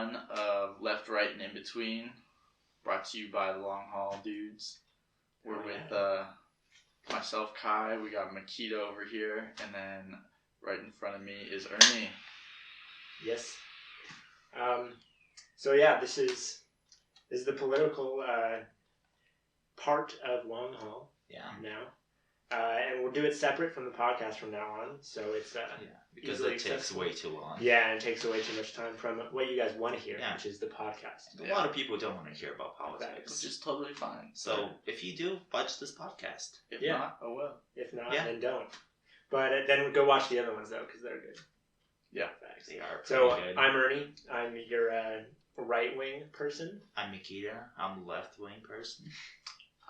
1 of Left, Right, and In Between, brought to you by the Long Haul Dudes. We're with myself, Kai. We got Mykyta over here, and then right in front of me is Ernie. Yes. So yeah, this is the political part of Long Haul. Yeah. Now. And we'll do it separate from the podcast from now on, so it's because it takes way too long. Yeah, and it takes away too much time from what you guys want to hear, which is the podcast. A lot of people don't want to hear about politics, which is totally fine. So if you do, watch this podcast. If not, oh well. If not, then don't. But then go watch the other ones though, because they're good. Yeah, facts. They are. So good. I'm Ernie. I'm your right wing person. I'm Mykyta. I'm a left wing person.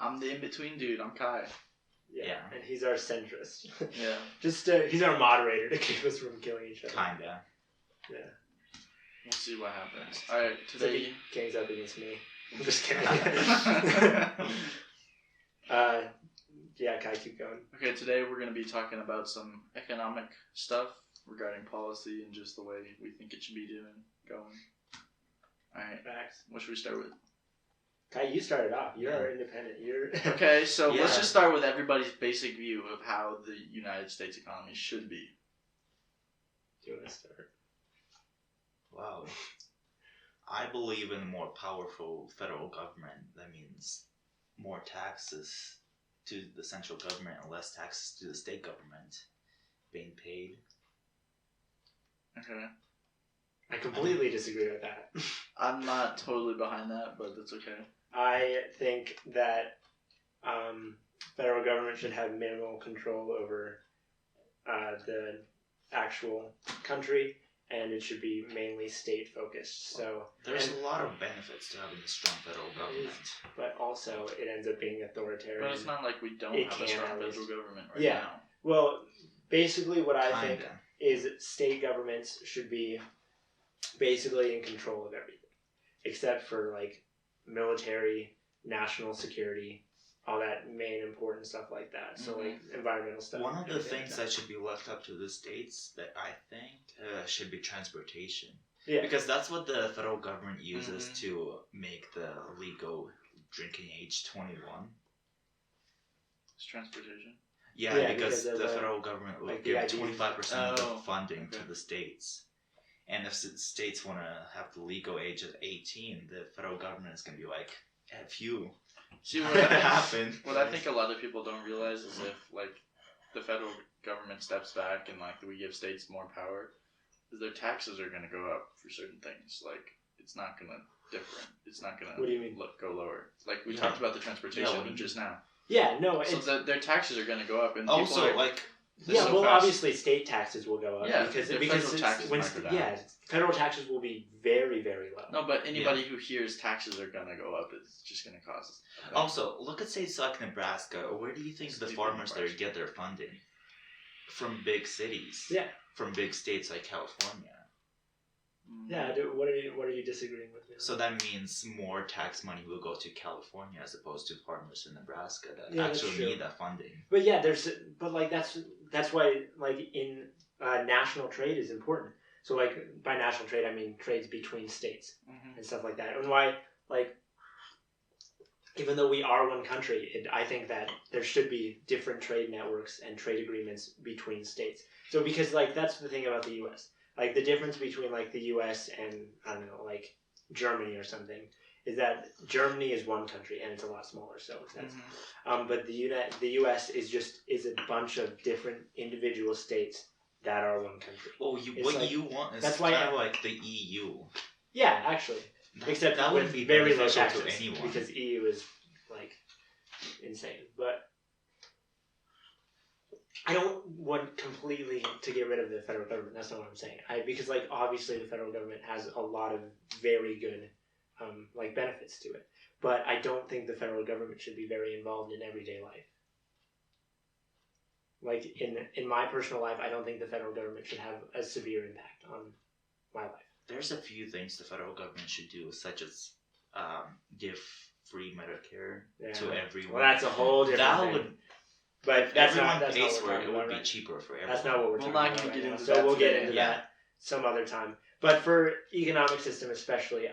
I'm the in between dude. I'm Kai. Yeah, and he's our centrist. Yeah. Just he's our moderator to keep us from killing each other. Kinda. Yeah. We'll see what happens. All right, today he gangs up against me. I'm just kidding. Yeah, Kai, keep going. Okay, today we're going to be talking about some economic stuff regarding policy and just the way we think it should be going. All right. Facts. What should we start with? Kai, you started off. You're independent. Okay, so let's just start with everybody's basic view of how the United States economy should be. Do you want to start? Wow. I believe in a more powerful federal government. That means more taxes to the central government and less taxes to the state government being paid. Okay. I completely disagree with that. I'm not totally behind that, but that's okay. I think that federal government should have minimal control over the actual country, and it should be mainly state focused. So there's a lot of benefits to having a strong federal government, but also it ends up being authoritarian. But it's not like we don't have a strong federal government right now. Well, basically, what I think is state governments should be basically in control of everything, except for like military, national security, all that main important stuff like that. So like environmental stuff. One of the things that should be left up to the states that I think should be transportation. Yeah. Because that's what the federal government uses to make the legal drinking age 21. It's transportation. Yeah, because the federal government will give 25% of the funding to the states. And if the states want to have the legal age of 18, the federal government is going to be like, F you. See, what I think a lot of people don't realize is if, like, the federal government steps back and, like, we give states more power, is their taxes are going to go up for certain things. Like, it's not going to different. It's not going to what do you mean? Go lower. Like, we talked about the transportation just now. Yeah, no. So their taxes are going to go up. And also, like... Yeah, well, obviously state taxes will go up. Yeah, because federal taxes federal taxes will be very, very low. No, but anybody who hears taxes are going to go up is just going to cause... Also, look at states like Nebraska. Where do you think the farmers there get their funding? From big cities. Yeah. From big states like California. Yeah, what are you disagreeing with me on? So that means more tax money will go to California as opposed to farmers in Nebraska that actually need that funding. But yeah, that's why like in national trade is important. So like by national trade I mean trades between states and stuff like that. And why like even though we are one country, I think that there should be different trade networks and trade agreements between states. So because like that's the thing about the U.S. Like, the difference between, like, the U.S. and, I don't know, like, Germany or something is that Germany is one country, and it's a lot smaller, so that's... but the U.S. is a bunch of different individual states that are one country. Oh, you want is that's kind of like the EU. Yeah, actually. Except that would be very low taxes taxes, to anyone. because EU is, like, insane. But... I don't want completely to get rid of the federal government. That's not what I'm saying. Because like obviously the federal government has a lot of very good like benefits to it. But I don't think the federal government should be very involved in everyday life. Like in my personal life, I don't think the federal government should have a severe impact on my life. There's a few things the federal government should do, such as give free Medicare to everyone. Well, that's a whole different thing. But that's not pays for it. It would be cheaper for everyone. That's not what we're talking about. We're not going to get into that. So we'll get into that some other time. But for economic system especially,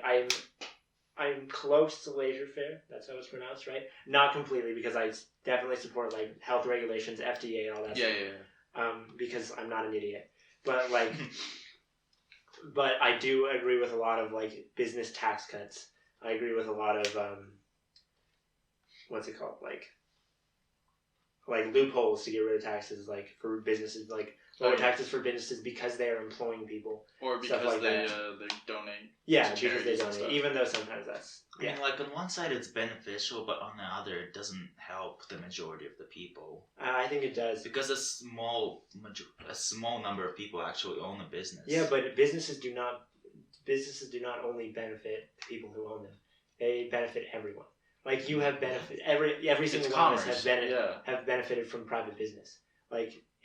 I'm close to laissez-faire. That's how it's pronounced, right? Not completely, because I definitely support like health regulations, FDA, and all that stuff. Yeah. Because I'm not an idiot. But like, but I do agree with a lot of like business tax cuts. I agree with a lot of what's it called, like loopholes to get rid of taxes, like for businesses, like lower taxes for businesses because they are employing people, or because like they donate. Yeah, because they donate. Even though sometimes that's. I mean, like on one side it's beneficial, but on the other it doesn't help the majority of the people. I think it does, because a small number of people actually own a business. Yeah, but businesses do not only benefit the people who own them; they benefit everyone. Like you have benefit every single one of us have benefited from private business.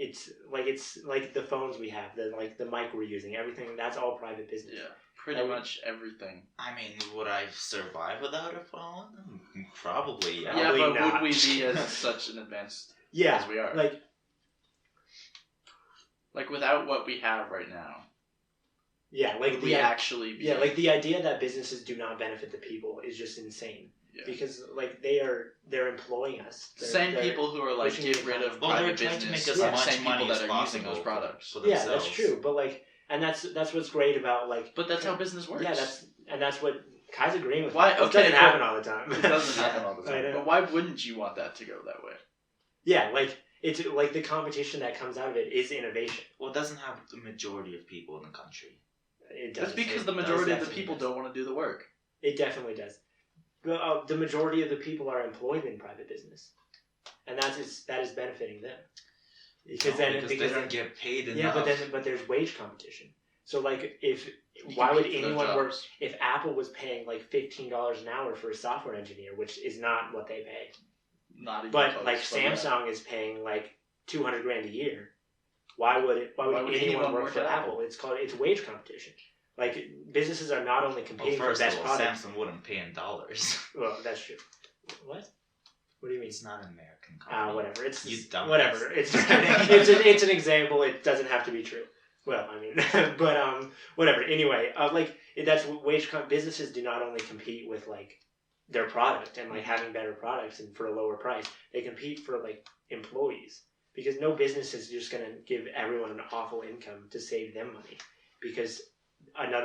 It's like the phones we have, the mic we're using, everything. That's all private business. Yeah, pretty much everything. I mean, would I survive without a phone? Probably. Yeah, Probably but not. would we be as such an advanced as we are? Like without what we have right now. Yeah, like we actually. Like the idea that businesses do not benefit the people is just insane. Yeah. Because like they're employing us. Same people who are like get rid of private business. To make as much money that are using those products. For themselves. Yeah, that's true. But like, and that's what's great about like. But that's how business works. Yeah, that's what Kai's agreeing with. Why? It doesn't happen all the time. It doesn't happen all the time. But why wouldn't you want that to go that way? Yeah, like it's like the competition that comes out of it is innovation. Well, it doesn't have the majority of people in the country. It does. That's because the majority of the people don't want to do the work. It definitely does. The majority of the people are employed in private business, and that is benefiting them. Because they don't get paid enough. Yeah, but there's wage competition. So like why would anyone work if Apple was paying like $15 an hour for a software engineer, which is not what they pay. Not even but close, like Samsung is paying like $200,000 a year. Why would anyone work for Apple? It's wage competition. Like businesses are not only competing for best products. Samsung wouldn't pay in dollars. Well, that's true. What? What do you mean? It's not an American company. Whatever. It's whatever. It's an example. It doesn't have to be true. Well, I mean, but whatever. Anyway, that's businesses do not only compete with like their product and like having better products and for a lower price. They compete for like employees, because no business is just going to give everyone an awful income to save them money, because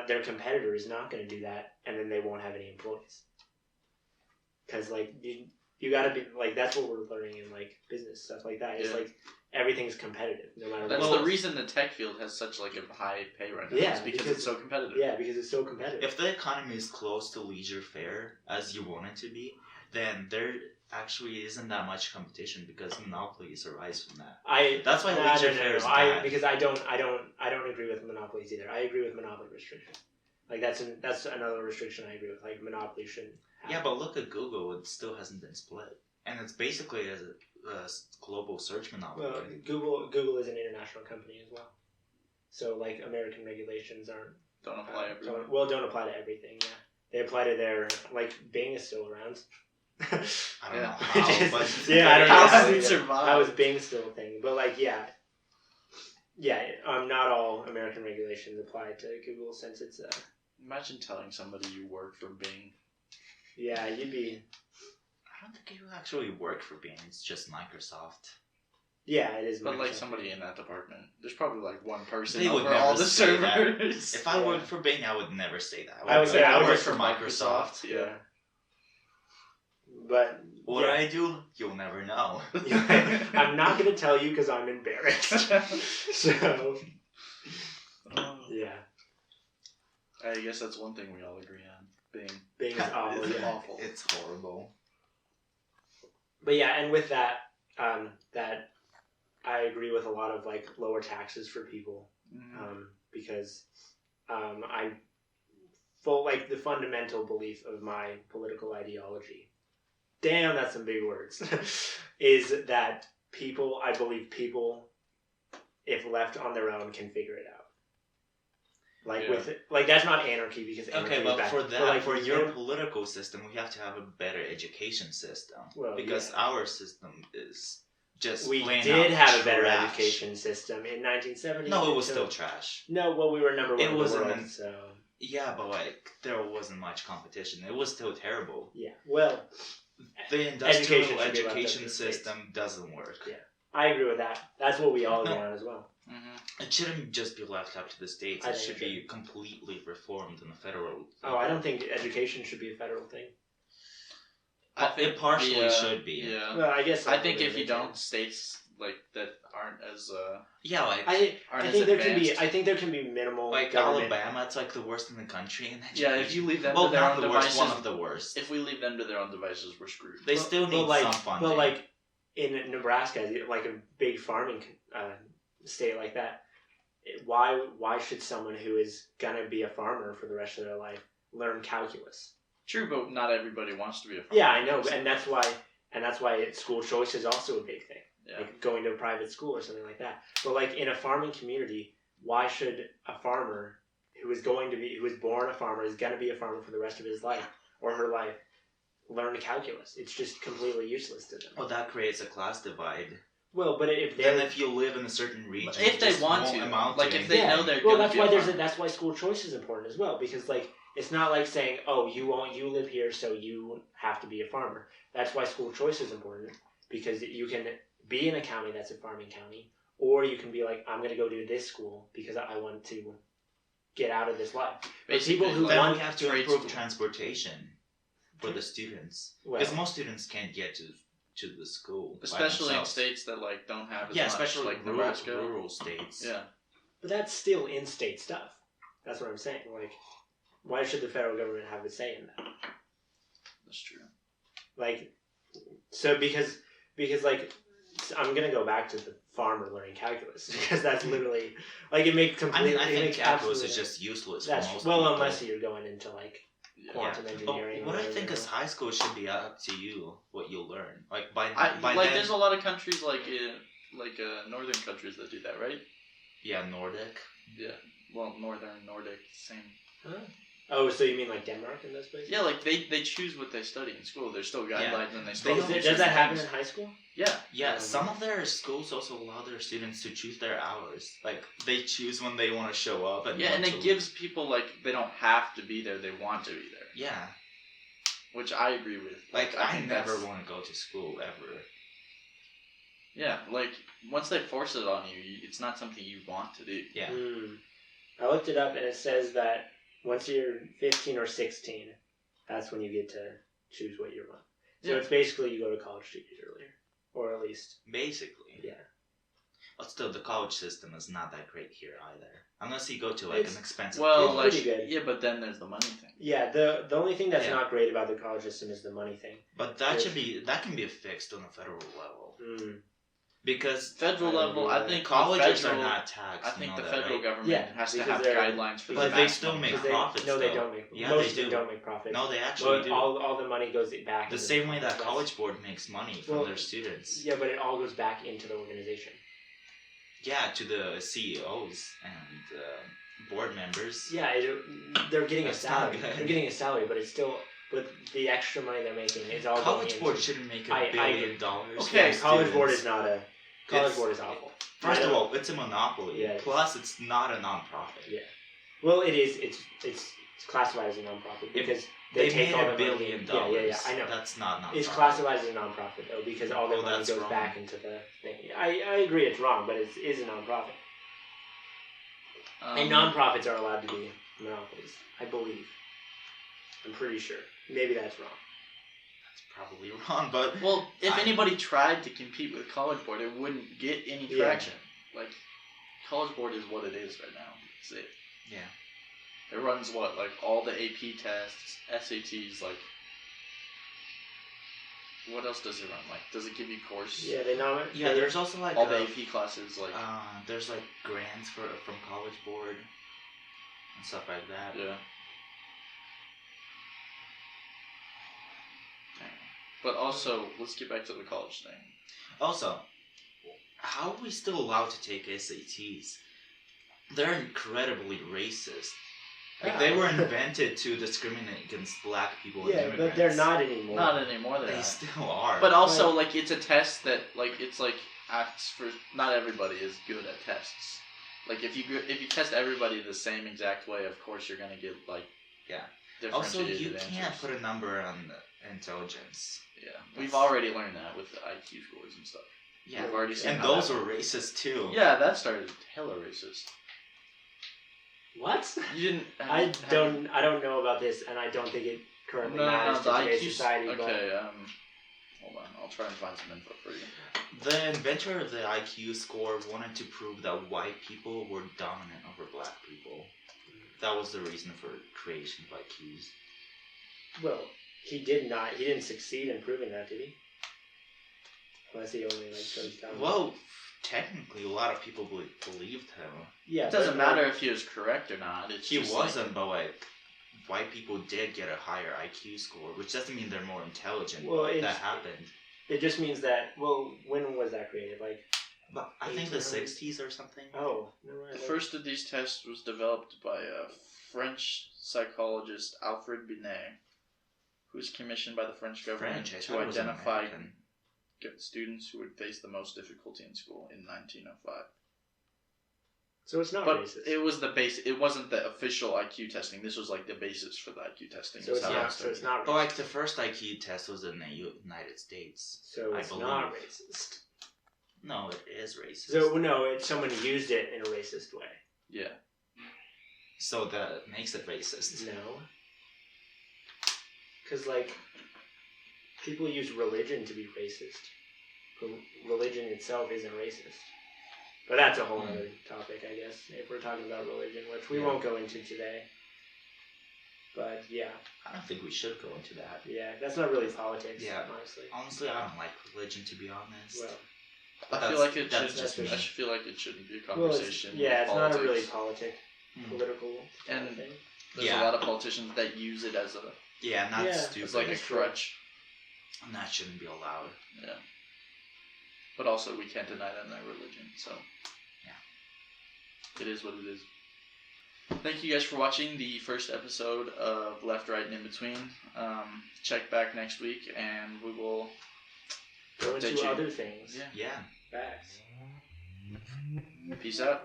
their competitor is not going to do that, and then they won't have any employees. Because like you got to be like, that's what we're learning in like business stuff like that. It's like everything's competitive, no matter. That's the reason the tech field has such like a high pay right now. Yeah, because it's so competitive. Yeah, because it's so competitive. If the economy is close to laissez-faire as you want it to be, then there actually isn't that much competition, because monopolies arise from that. That's why laissez-faire is bad. Because I don't agree with monopolies either. I agree with monopoly restrictions. Like that's another restriction I agree with. Like monopoly shouldn't happen. Yeah, but look at Google. It still hasn't been split, and it's basically a global search monopoly. Well, Google is an international company as well, so like American regulations don't apply everywhere. Don't apply to everything. Yeah, they apply to their like Bing is still around. I don't know how, but I don't know how it survived. How is Bing still a thing? But like, yeah, not all American regulations apply to Google, since it's Imagine telling somebody you work for Bing. Yeah, you'd be. I don't think you actually work for Bing. It's just Microsoft. Yeah, it is. But like somebody in that department, there's probably like one person they over all the servers. If I worked for Bing, I would never say that. I would say I work for Microsoft. Yeah. But what I do, you'll never know. I'm not going to tell you because I'm embarrassed. So, yeah. I guess that's one thing we all agree on. Bing is awful. It's awful. It's horrible. But yeah, and with that, that I agree with a lot of like lower taxes for people, because like the fundamental belief of my political ideology. Damn, that's some big words. Is that I believe people, if left on their own, can figure it out. Like that's not anarchy, because anarchy is bad. For that, for your political system, we have to have a better education system, because our system is just we plain did out have a better trash. education system in 1970. No, it was still trash. No, well, we were number one It in the wasn't world, an- so... Yeah, but like there wasn't much competition. It was still terrible. Yeah, well, The industrial Education should be left up to education the states. system doesn't work. Yeah. I agree with that. That's what we all agree No. on as well. It shouldn't just be left up to the states. I It think should it be completely reformed in the federal. Oh, I don't think education should be a federal thing. I think it partially should be. Yeah. Well, I guess... I think if you don't, states like that aren't as Yeah, like I aren't think as there can be... advanced. I think there can be minimal like government... Alabama, it's like the worst in the country in education. Yeah, if you leave them well, to their not own the devices, worst, one of the worst. if we leave them to their own devices, we're screwed. They still need like, some funding. But like in Nebraska, like a big farming state like that, why should someone who is gonna be a farmer for the rest of their life learn calculus? True, but not everybody wants to be a farmer. Yeah, I know, and that's why school choice is also a big thing. Yeah. Like going to a private school or something like that. But like in a farming community, why should a farmer who is born a farmer, is gonna be a farmer for the rest of his life or her life, learn calculus? It's just completely useless to them. Well, that creates a class divide. Well, but if Then they're if you live in a certain region, If it they just want won't to, amount like to if they anything. know they're well, gonna that's be why a farmer. that's why school choice is important as well, because like it's not like saying, oh, you live here, so you have to be a farmer. That's why school choice is important, because you can be in a county that's a farming county, or you can be like, I'm going to go to this school because I want to get out of this life. Basically, people who Then want we have to trade improve school. transportation for the students, Well- because most students can't get to the school, by Especially in themselves. states that like don't have as Yeah, much, especially like rural, Nebraska. rural states. Yeah. But that's still in-state stuff. That's what I'm saying. Like, why should the federal government have a say in that? That's true. Like, so because like, I'm gonna go back to the farmer learning calculus because that's literally like it makes I completely. mean, I it think makes calculus absolute- is just useless That's for most well, people. unless you're going into like Yeah. quantum engineering. But what or I think whatever. is high school should be up to you what you learn. Like by Like then, there's a lot of countries like in northern countries that do that, right? yeah, Nordic. Yeah. Well, Nordic, same. Huh? Oh, so you mean like Denmark and those places? Yeah, like they choose what they study in school. There's still guidelines and they still. don't- Does that happen in high school? Yeah. Yeah, Um, some of their schools also allow their students to choose their hours. Like they choose when they want to show up and Yeah, when and to it gives people like they don't have to be there; they want to be there, Yeah, which I agree with. like I think never that's- want to go to school ever. Yeah, like once they force it on you, it's not something you want to do. Yeah, I looked it up and it says that once you're 15 or 16, that's when you get to choose what you want. So Yeah. it's basically you go to college 2 years earlier, or at least. basically. Yeah. But still, the college system is not that great here either. Unless you go to like It's- an expensive. Well, It's like pretty good. yeah, but then there's the money thing. Yeah, the only thing that's Yeah. not great about the college system is the money thing. But that can be fixed on the federal level because Federal I don't level, know. I think colleges the federal, are not taxed. I think you know the that, federal right? government Yeah, has to because have they're- guidelines for But the they maximum still make amount. Because profits. No, they though. don't make. Yeah, most they of them do. don't make profits. No, they actually But do. all the money goes back. The into same way that that's- College Board makes money from Well, their students. Yeah, but it all goes back into the organization. Yeah, to the CEOs and board members. Yeah, they're getting That's a not salary. good. They're getting a salary, but it's still. But the extra money they're making is all College going Board into. shouldn't make I- $1 billion. Okay, Yeah, college board is not a. College It's- board is awful. First I of don't- all, it's a monopoly. Yeah, it is. Plus, it's not a nonprofit. Yeah. Well, it is. It's classified as a nonprofit because they take made all $1 the billion. money. Yeah, I know. That's not nonprofit. It's classified as a nonprofit though because all their Oh, money that's goes wrong. back into the thing. I agree it's wrong, but it is a nonprofit. And nonprofits are allowed to be monopolies, I believe. I'm pretty sure. Maybe that's wrong. That's probably wrong, but Well, if anybody tried to compete with College Board, it wouldn't get any Yeah. traction. Like, College Board is what it is right now. It's it. yeah. It runs what, like all the AP tests, SATs, like. What else does it run? Like, does it give you course? Yeah, they nominate. Yeah, there's also like All the AP classes, like. there's like grants from College Board and stuff like that. Yeah. Dang. But also, let's get back to the college thing. Also, how are we still allowed to take SATs? They're incredibly racist. Like, they were invented to discriminate against black people and immigrants. But they're not anymore. Not anymore. They still are. But also, like, it's a test that, like, it's like asks for. Not everybody is good at tests. Like, if you test everybody the same exact way, of course you're gonna get like Also, you answers. can't put a number on the intelligence. Yeah, we've already learned that with the IQ scores and stuff. Yeah, we've already seen and those were racist too. Yeah, that started hella racist. What? You didn't. I don't know about this, and I don't think it currently matters to today's society. Okay, hold on, I'll try and find some info for you. The inventor of the IQ score wanted to prove that white people were dominant over black people. That was the reason for creation of IQs. Well, he didn't succeed in proving that, did he? Unless he only goes down. Well, technically, a lot of people believed him. Yeah, it doesn't matter if he was correct or not. He wasn't, but white people did get a higher IQ score, which doesn't mean they're more intelligent. Well, that happened. It just means that. Well, when was that created? But I think the 60s or something. Oh, no, right. The first of these tests was developed by a French psychologist, Alfred Binet, who was commissioned by the French government to identify students who would face the most difficulty in school in 1905. So it's not but racist. It was the base. It wasn't the official IQ testing. This was like the basis for the IQ testing. So it's not racist. But like the first IQ test was in the United States. So it's not racist. No, it is racist. So no, someone used it in a racist way. Yeah. So that makes it racist. No. Because people use religion to be racist. But religion itself isn't racist. But that's a whole other topic, I guess, if we're talking about religion, which we won't go into today. But yeah. I don't think we should go into that. Yeah, that's not really politics, honestly. Honestly, I don't like religion, to be honest. Well, I feel like I feel like it shouldn't be a conversation. Well, it's not a really political and thing. There's a lot of politicians that use it as a stupid. It's like a crutch. And that shouldn't be allowed. Yeah. But also, we can't deny them their religion, so it is what it is. Thank you guys for watching the first episode of Left, Right, and In Between. Check back next week, and we will go into other things. Yeah. Facts. Peace out.